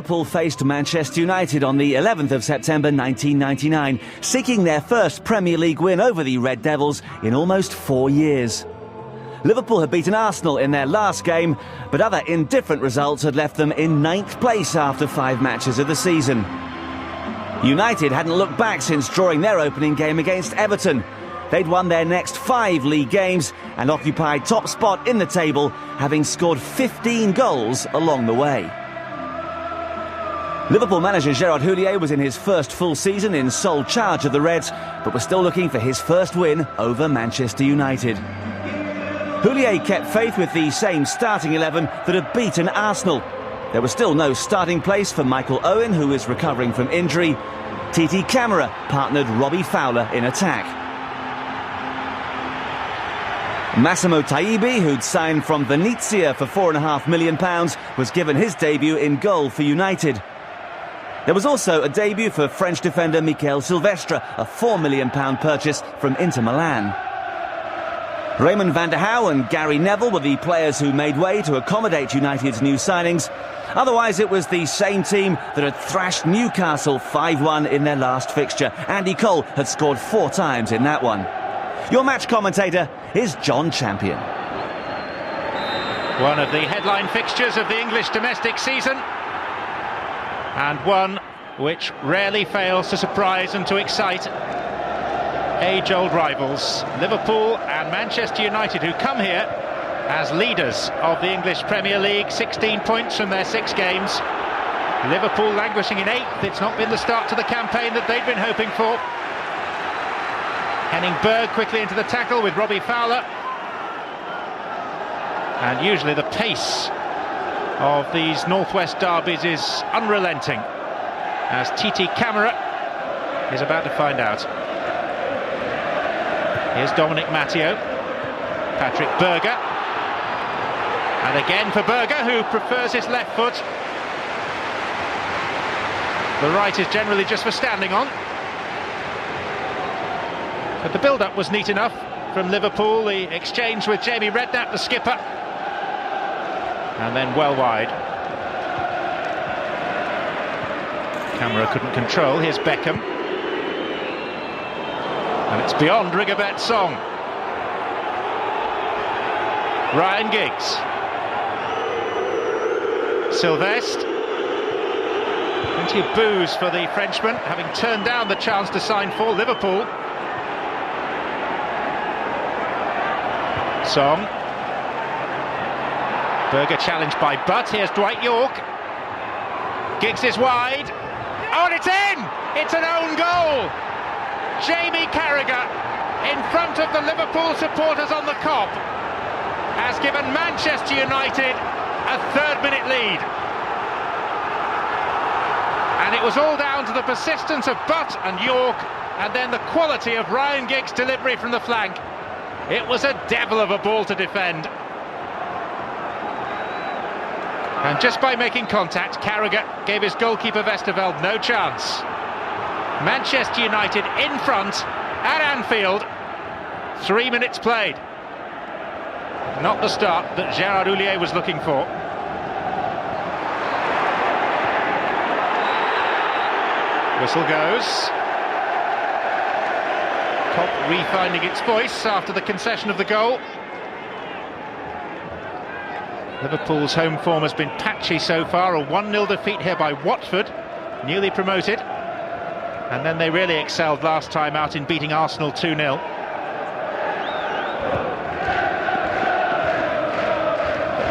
Liverpool faced Manchester United on the 11th of September 1999, seeking their first Premier League win over the Red Devils in almost 4 years. Liverpool had beaten Arsenal in their last game, but other indifferent results had left them in 9th place after 5 matches of the season. United hadn't looked back since drawing their opening game against Everton. They'd won their next 5 league games and occupied top spot in the table, having scored 15 goals along the way. Liverpool manager Gerard Houllier was in his first full season in sole charge of the Reds, but was still looking for his first win over Manchester United. Houllier kept faith with the same starting 11 that had beaten Arsenal. There was still no starting place for Michael Owen, who is recovering from injury. Titi Camara partnered Robbie Fowler in attack. Massimo Taibi, who'd signed from Venezia for £4.5 million, was given his debut in goal for United. There was also a debut for French defender Michael Silvestre, a £4 million purchase from Inter Milan. Raymond van der Houw and Gary Neville were the players who made way to accommodate United's new signings. Otherwise, it was the same team that had thrashed Newcastle 5-1 in their last fixture. Andy Cole had scored 4 times in that one. Your match commentator is John Champion. One of the headline fixtures of the English domestic season, and one which rarely fails to surprise and to excite age-old rivals, Liverpool and Manchester United, who come here as leaders of the English Premier League, 16 points from their 6 games. Liverpool languishing in 8th. It's not been the start to the campaign that they'd been hoping for. Henning Berg quickly into the tackle with Robbie Fowler. And usually the pace of these Northwest derbies is unrelenting, as Titi Camara is about to find out. Here's Dominic Matteo, Patrick Berger, and again for Berger, who prefers his left foot. The right is generally just for standing on. But the build-up was neat enough from Liverpool. The exchange with Jamie Redknapp, the skipper, and then well wide. Camera couldn't control. Here's Beckham, and it's beyond Rigobert Song. Ryan Giggs, Sylvestre. Plenty of boos for the Frenchman, having turned down the chance to sign for Liverpool. Song. Berger challenged by Butt. Here's Dwight York. Giggs is wide. Oh, and it's in! It's an own goal! Jamie Carragher, in front of the Liverpool supporters on the Kop, has given Manchester United a 3rd-minute lead. And it was all down to the persistence of Butt and York, and then the quality of Ryan Giggs' delivery from the flank. It was a devil of a ball to defend. And just by making contact, Carragher gave his goalkeeper Westerveld no chance. Manchester United in front at Anfield. 3 minutes played. Not the start that Gerard Houllier was looking for. Whistle goes. Kop refinding its voice after the concession of the goal. Liverpool's home form has been patchy so far. A 1-0 defeat here by Watford, newly promoted. And then they really excelled last time out in beating Arsenal 2-0.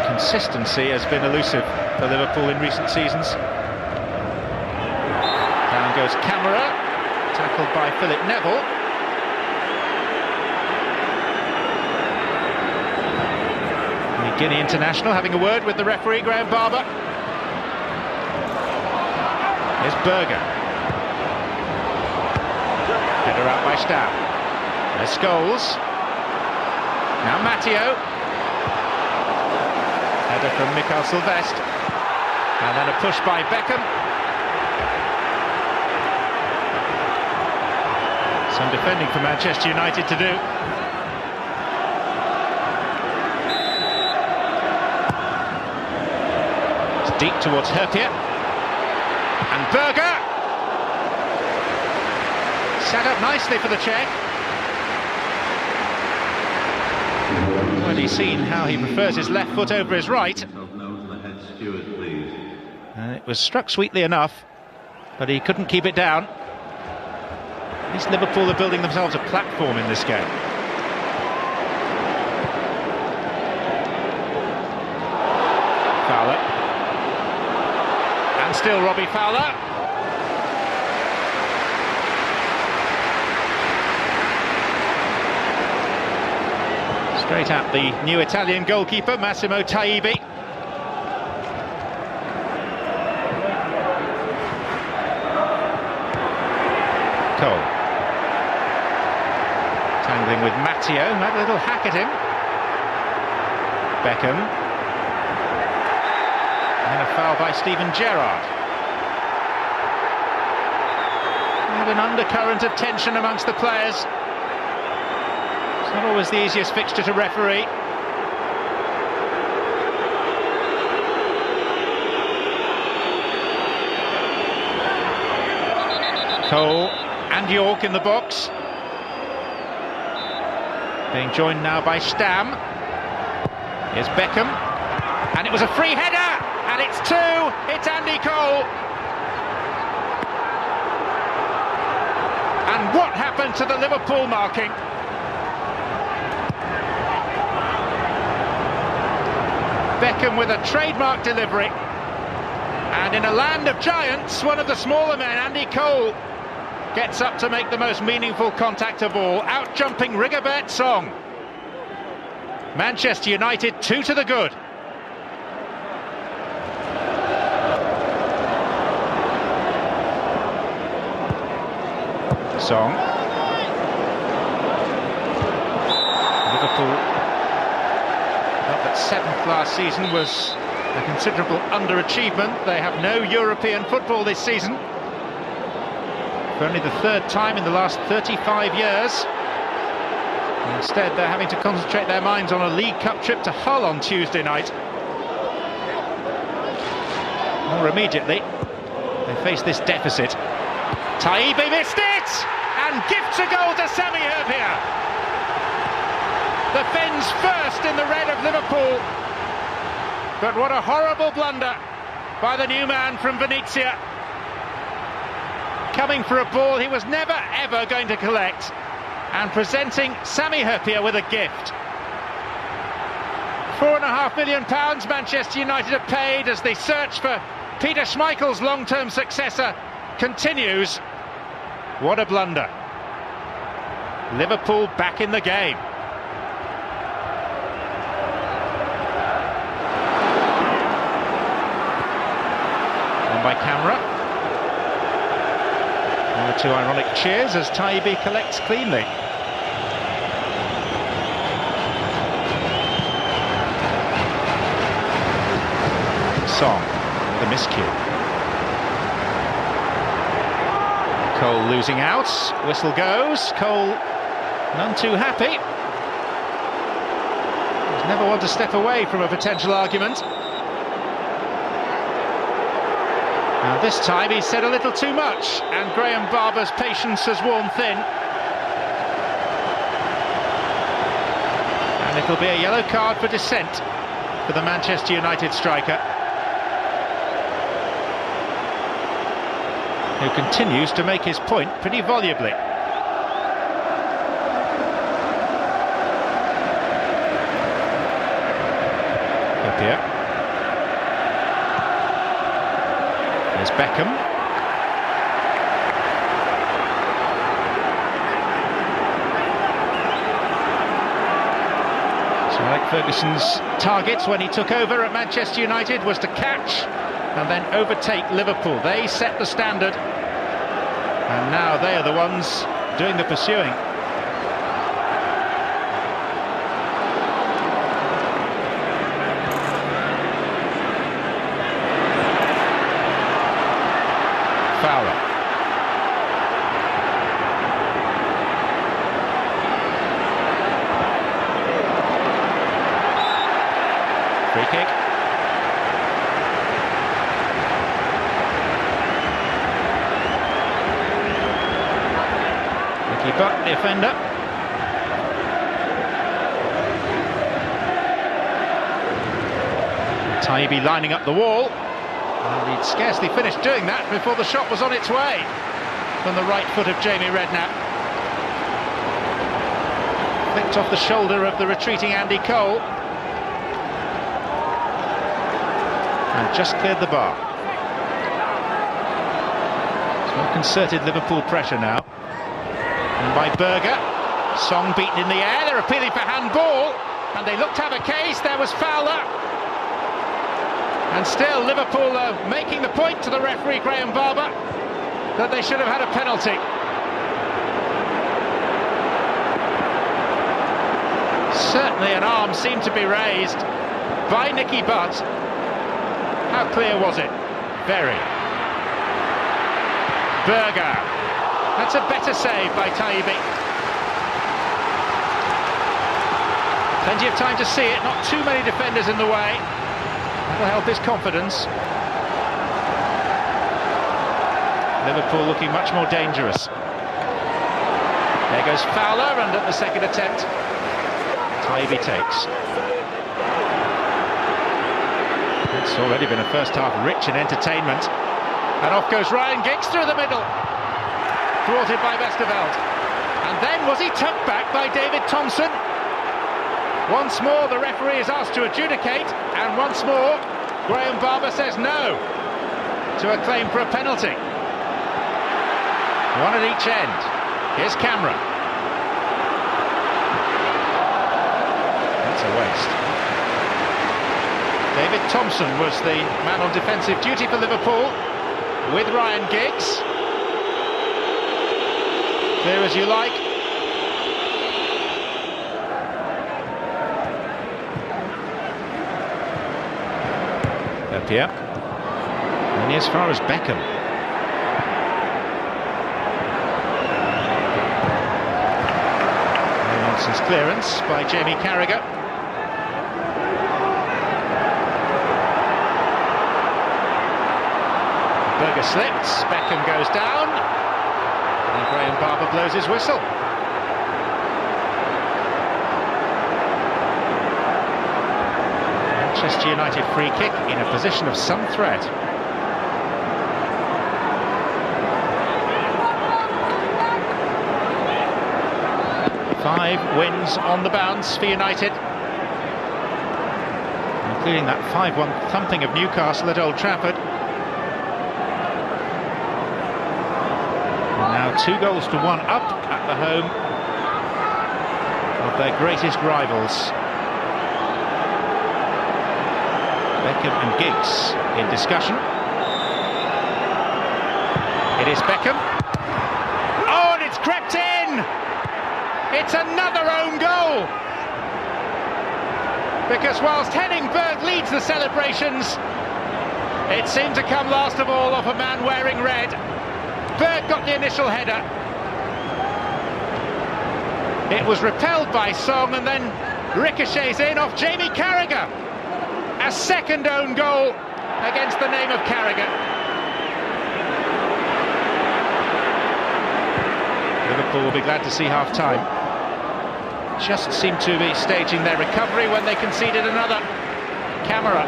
Consistency has been elusive for Liverpool in recent seasons. Down goes Camara, tackled by Philip Neville. The Guinea international having a word with the referee, Graham Barber. Here's Berger. Header out by Stav. There's Scholes. Now Matteo. Header from Michael Sylvestre. And then a push by Beckham. Some defending for Manchester United to do. It's deep towards Herpier. And Berger. Set up nicely for the check. Already seen how he prefers his left foot over his right. It was struck sweetly enough, but he couldn't keep it down. At least Liverpool are building themselves a platform in this game. Fowler. And still Robbie Fowler. Straight at the new Italian goalkeeper, Massimo Taibbi. Cole. Tangling with Matteo, had a little hack at him. Beckham. And a foul by Steven Gerrard. And an undercurrent of tension amongst the players. It's not always the easiest fixture to referee. Cole and York in the box. Being joined now by Stam. Here's Beckham. And it was a free header! And it's two! It's Andy Cole! And what happened to the Liverpool marking? Beckham with a trademark delivery. And in a land of giants, one of the smaller men, Andy Cole, gets up to make the most meaningful contact of all, out-jumping Rigobert Song. Manchester United 2 to the good. Song. Liverpool, up at 7th last season, was a considerable underachievement. They have no European football this season. For only the third time in the last 35 years. Instead, they're having to concentrate their minds on a League Cup trip to Hull on Tuesday night. More immediately, they face this deficit. Taibbi missed it! And gifts a goal to Sami Hyypiä. The Finns first in the red of Liverpool. But what a horrible blunder by the new man from Venezia. Coming for a ball he was never ever going to collect, and presenting Sami Hyypiä with a gift. £4.5 million Manchester United have paid as the search for Peter Schmeichel's long-term successor continues. What a blunder. Liverpool back in the game. On by camera. And the two ironic cheers as Taibbi collects cleanly. Song with a miscue. Cole losing out, whistle goes, Cole none too happy. He's never one to step away from a potential argument. Now this time he said a little too much, and Graham Barber's patience has worn thin. And it'll be a yellow card for dissent for the Manchester United striker, who continues to make his point pretty volubly. Hyypiä. There's Beckham. So Alex Ferguson's target when he took over at Manchester United was to catch and then overtake Liverpool. They set the standard, and now they are the ones doing the pursuing. Fowler. Free kick. But the offender. Taibbi lining up the wall. And he'd scarcely finished doing that before the shot was on its way from the right foot of Jamie Redknapp. Flicked off the shoulder of the retreating Andy Cole. And just cleared the bar. It's more concerted Liverpool pressure now. And by Berger. Song beaten in the air. They're appealing for handball. And they looked to have a case. There was Fowler. And still Liverpool are making the point to the referee Graham Barber that they should have had a penalty. Certainly an arm seemed to be raised by Nicky Butt. How clear was it? Very. Berger. That's a better save by Taibbi. Plenty of time to see it, not too many defenders in the way. That'll help his confidence. Liverpool looking much more dangerous. There goes Fowler, and at the second attempt, Taibbi takes. It's already been a first half rich in entertainment. And off goes Ryan Giggs through the middle. Thwarted by Westerveld. And then was he tucked back by David Thompson? Once more the referee is asked to adjudicate, and once more Graham Barber says no to a claim for a penalty. One at each end. Here's Camera. That's a waste. David Thompson was the man on defensive duty for Liverpool with Ryan Giggs. Clear as you like. Here, only as far as Beckham. No nonsense clearance by Jamie Carragher. Berger slips, Beckham goes down, and Graham Barber blows his whistle. Manchester United free kick in a position of some threat. Five wins on the bounce for United, including that 5-1 thumping of Newcastle at Old Trafford. And now 2-1 up at the home of their greatest rivals. Beckham and Giggs in discussion. It is Beckham. Oh, and it's crept in! It's another own goal! Because whilst Henning Berg leads the celebrations, it seemed to come last of all off a man wearing red. Berg got the initial header. It was repelled by Song and then ricochets in off Jamie Carragher. A second own goal against the name of Carragher. Liverpool will be glad to see half-time. Just seemed to be staging their recovery when they conceded another. Camera.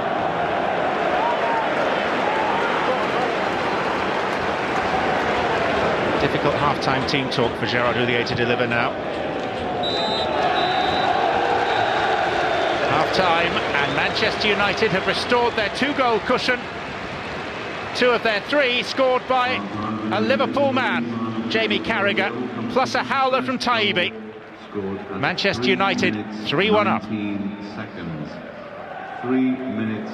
Difficult half-time team talk for Gerard Houllier to deliver now. Half-time, and Manchester United have restored their 2-goal cushion. 2 of their 3 scored by a Liverpool man, Jamie Carragher, plus a howler from Taibbi. Manchester United 3-1 up. 19 seconds. 3 minutes.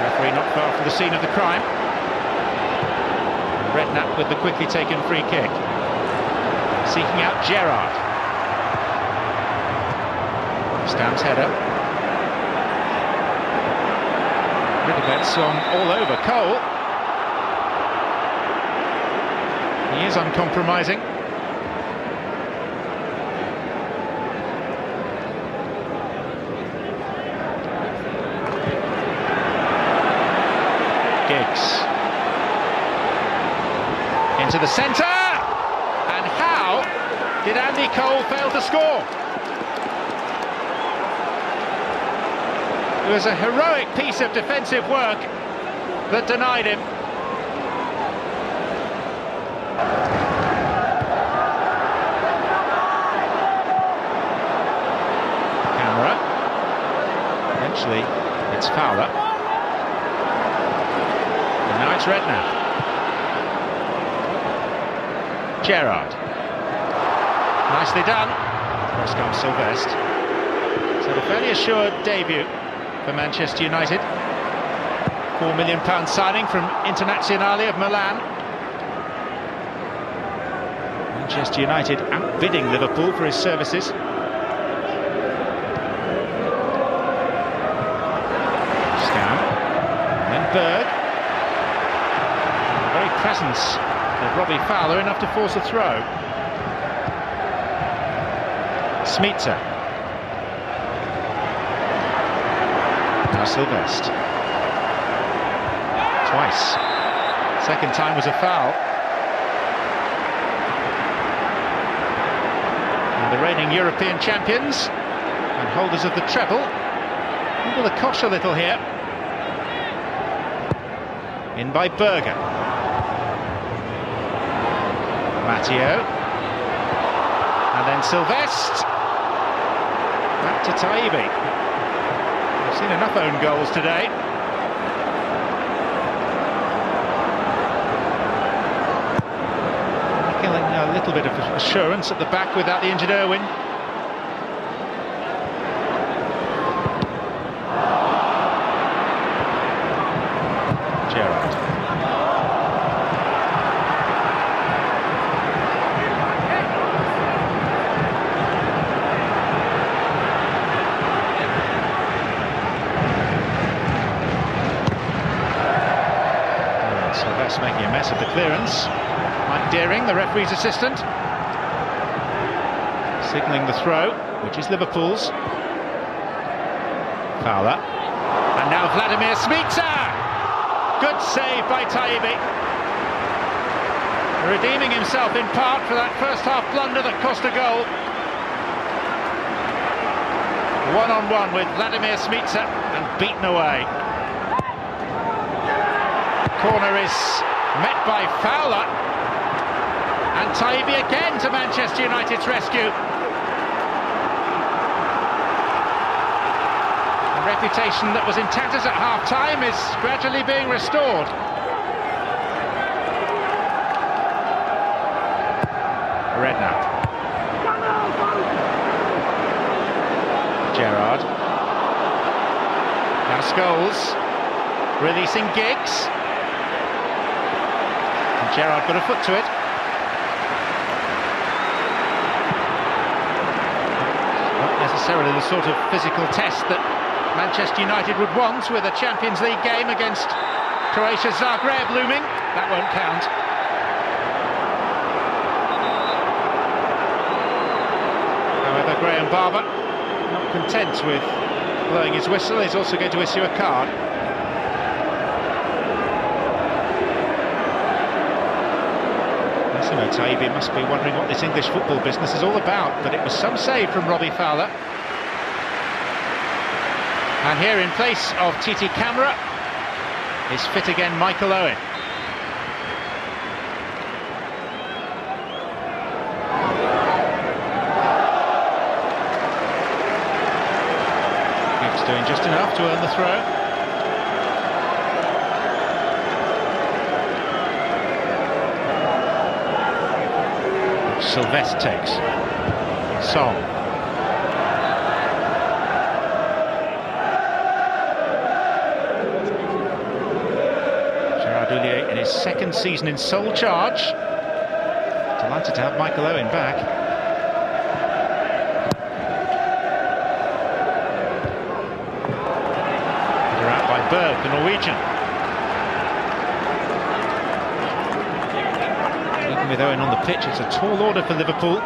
Referee not far from the scene of the crime. Redknapp with the quickly taken free kick. Seeking out Gerrard. Stamps header. Rigobert's Song all over Cole. He is uncompromising. Giggs. Into the centre! And how did Andy Cole fail to score? It was a heroic piece of defensive work that denied him. Camera. Eventually, it's Fowler. And now it's Redknapp. Gerrard. Nicely done. Cross comes Sylvestre. So a fairly assured debut for Manchester United. £4 million signing from Internazionale of Milan. Manchester United outbidding Liverpool for his services. Scam. And then Berg. The very presence of Robbie Fowler enough to force a throw. Smitsa. Now Sylvestre. Twice. Second time was a foul. And the reigning European champions and holders of the treble under the cosh a little here. In by Berger. Matteo. And then Sylvestre. Back to Taibbi. We've seen enough own goals today. Killing a little bit of assurance at the back without the injured Irwin. Gerrard. Sylvestre making a mess of the clearance. Mike Deering, the referee's assistant, signalling the throw, which is Liverpool's. Fowler. And now Vladimir Smitsa! Good save by Taibbi. Redeeming himself in part for that first half blunder that cost a goal. One-on-one with Vladimir Smitsa and beaten away. Corner is met by Fowler. And Taibbi again to Manchester United's rescue. A reputation that was in tatters at half-time is gradually being restored. Redknapp. Gerrard. Now Scholes. Releasing Giggs. And Gerrard got a foot to it. Necessarily the sort of physical test that Manchester United would want with a Champions League game against Croatia's Zagreb looming. That won't count. However, Graham Barber, not content with blowing his whistle, is also going to issue a card. Taibbi must be wondering what this English football business is all about, but it was some save from Robbie Fowler. And here in place of Titi Camara is fit again Michael Owen. He's doing just enough to earn the throw. Sylvestre takes. Song. Gerard Houllier in his second season in sole charge. Delighted to have Michael Owen back. Header out by Berg, the Norwegian. With Owen on the pitch, it's a tall order for Liverpool.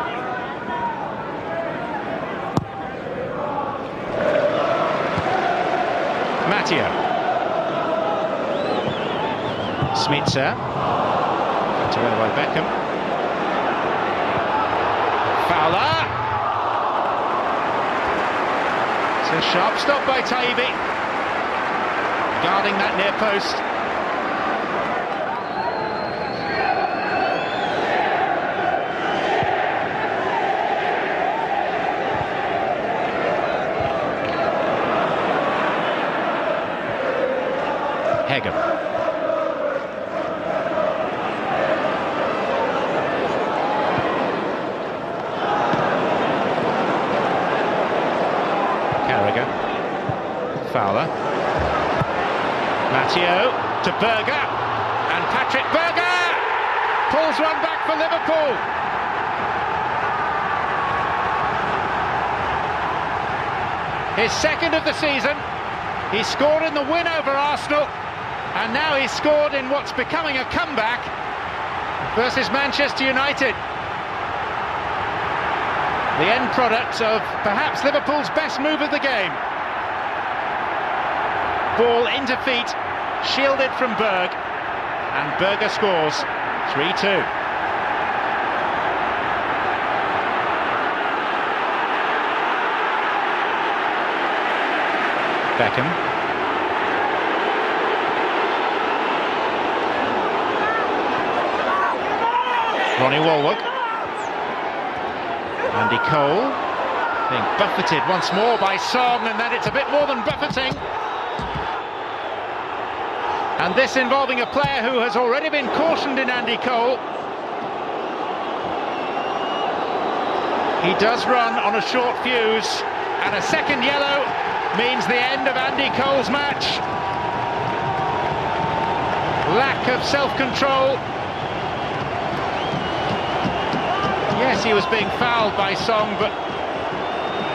Matteo. Smitsa. Swept away by Beckham. Fowler. It's a sharp stop by Taibbi. Guarding that near post. Hegem. Carragher. Fowler. Matteo to Berger. And Patrick Berger pulls one back for Liverpool. His second of the season. He scored in the win over Arsenal, and now he's scored in what's becoming a comeback versus Manchester United. The end product of perhaps Liverpool's best move of the game. Ball into feet, shielded from Berg, and Berger scores 3-2. Beckham. Ronnie Walwork. Andy Cole being buffeted once more by Song, and then it's a bit more than buffeting. And this involving a player who has already been cautioned in Andy Cole. He does run on a short fuse, and a second yellow means the end of Andy Cole's match. Lack of self-control. Yes, he was being fouled by Song, but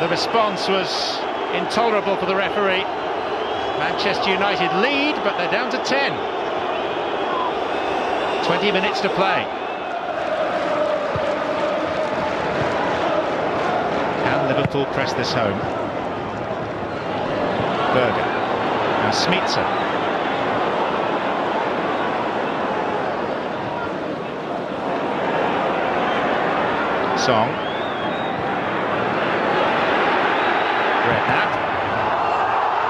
the response was intolerable for the referee. Manchester United lead, but they're down to 10. 20 minutes to play. Can Liverpool press this home? Berger and Smitsa. Song. Redknapp.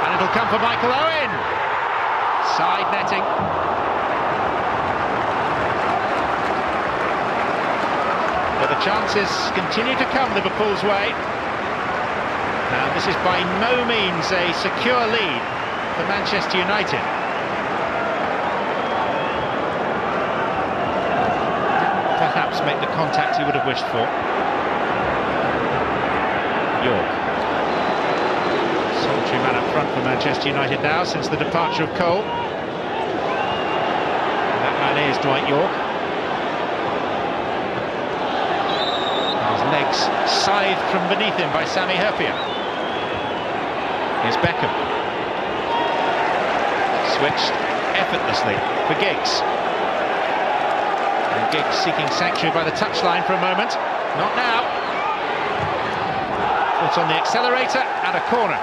And it'll come for Michael Owen. Side netting. But the chances continue to come Liverpool's way. Now, this is by no means a secure lead for Manchester United. Didn't perhaps make the contact he would have wished for. York. Solitary man up front for Manchester United now since the departure of Cole. That man is Dwight York. And his legs scythed from beneath him by Sami Hyypiä. Here's Beckham. Switched effortlessly for Giggs. And Giggs seeking sanctuary by the touchline for a moment. Not now. Foot on the accelerator and a corner.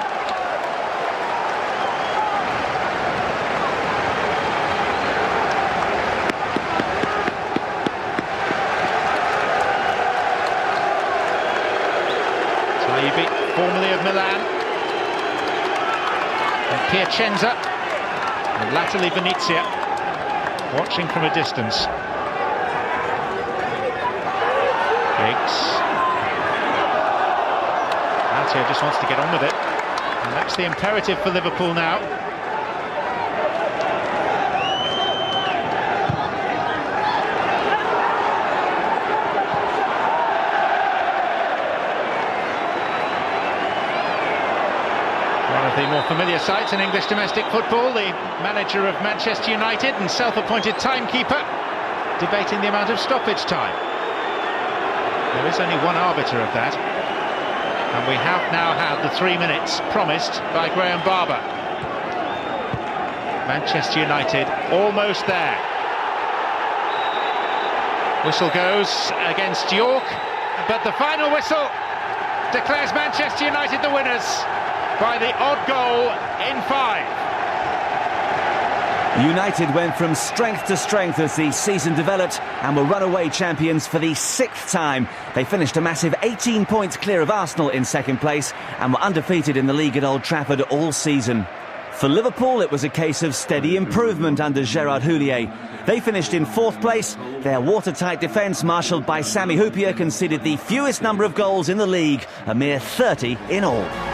Taibbi, formerly of Milan. And Piacenza, and latterly Venezia, watching from a distance. Giggs. Matteo just wants to get on with it, and that's the imperative for Liverpool now. One of the more familiar sights in English domestic football, the manager of Manchester United and self-appointed timekeeper debating the amount of stoppage time. There is only one arbiter of that, and we have now had the 3 minutes promised by Graham Barber. Manchester United almost there. Whistle goes against York, but the final whistle declares Manchester United the winners by the odd goal in 5. United went from strength to strength as the season developed and were runaway champions for the 6th time. They finished a massive 18 points clear of Arsenal in second place and were undefeated in the league at Old Trafford all season. For Liverpool, it was a case of steady improvement under Gerard Houllier. They finished in 4th place. Their watertight defence, marshalled by Sami Hyypiä, conceded the fewest number of goals in the league, a mere 30 in all.